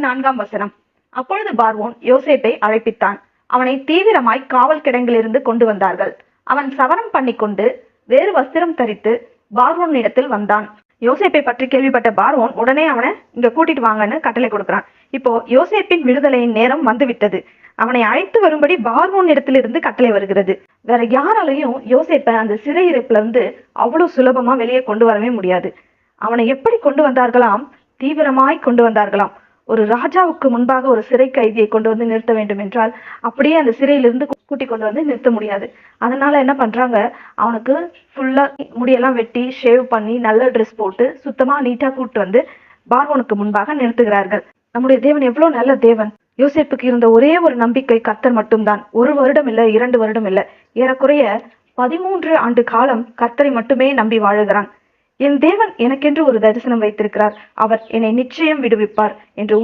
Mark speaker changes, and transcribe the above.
Speaker 1: 14 அப்பொழுது பார்வோன் யோசேப்பை அழைப்பித்தான். அவனை தீவிரமாய் காவல் கிடங்கிலிருந்து கொண்டு வந்தார்கள். அவன் சவரம் பண்ணிக்கொண்டு வேறு வஸ்திரம் தரித்து பார்வோனிடத்தில் வந்தான். யோசேப்பை பற்றி கேள்விப்பட்ட பார்வோன் உடனே அவனை இங்க கூட்டிட்டு வாங்கன்னு கட்டளை கொடுக்கிறான். இப்போ யோசேப்பின் விடுதலையின் நேரம் வந்துவிட்டது. அவனை அழைத்து வரும்படி பார்வோன் இடத்திலிருந்து கட்டளை வருகிறது. வேற யாராலையும் யோசேப்பை அந்த சிறையிருப்புல இருந்து அவ்வளவு சுலபமா வெளியே கொண்டு வரவே முடியாது. அவனை எப்படி கொண்டு வந்தார்களாம்? தீவிரமாய் கொண்டு வந்தார்களாம். ஒரு ராஜாவுக்கு முன்பாக ஒரு சிறை கைதியை கொண்டு வந்து நிறுத்த வேண்டும் என்றால் அப்படியே அந்த சிறையிலிருந்து கூட்டி கொண்டு வந்து நிறுத்த முடியாது. அதனால என்ன பண்றாங்க, அவனுக்கு ஃபுல்லா முடியெல்லாம் வெட்டி ஷேவ் பண்ணி நல்ல ட்ரெஸ் போட்டு சுத்தமா நீட்டா கூட்டு வந்து பார்வோனுக்கு முன்பாக நிறுத்துகிறார்கள். நம்முடைய தேவன் எவ்வளவு நல்ல தேவன். யோசேப்புக்கு இருந்த ஒரே ஒரு நம்பிக்கை கர்த்தர் மட்டும்தான். 1 வருடம் இல்ல, 2 வருடம் இல்ல, ஏறக்குறைய 13 ஆண்டு காலம் கர்த்தரை மட்டுமே நம்பி வாழுகிறான். என் தேவன் எனக்கென்று ஒரு தரிசனம் வைத்திருக்கிறார். அவர் என்னை நிச்சயம் விடுவிப்பார் என்று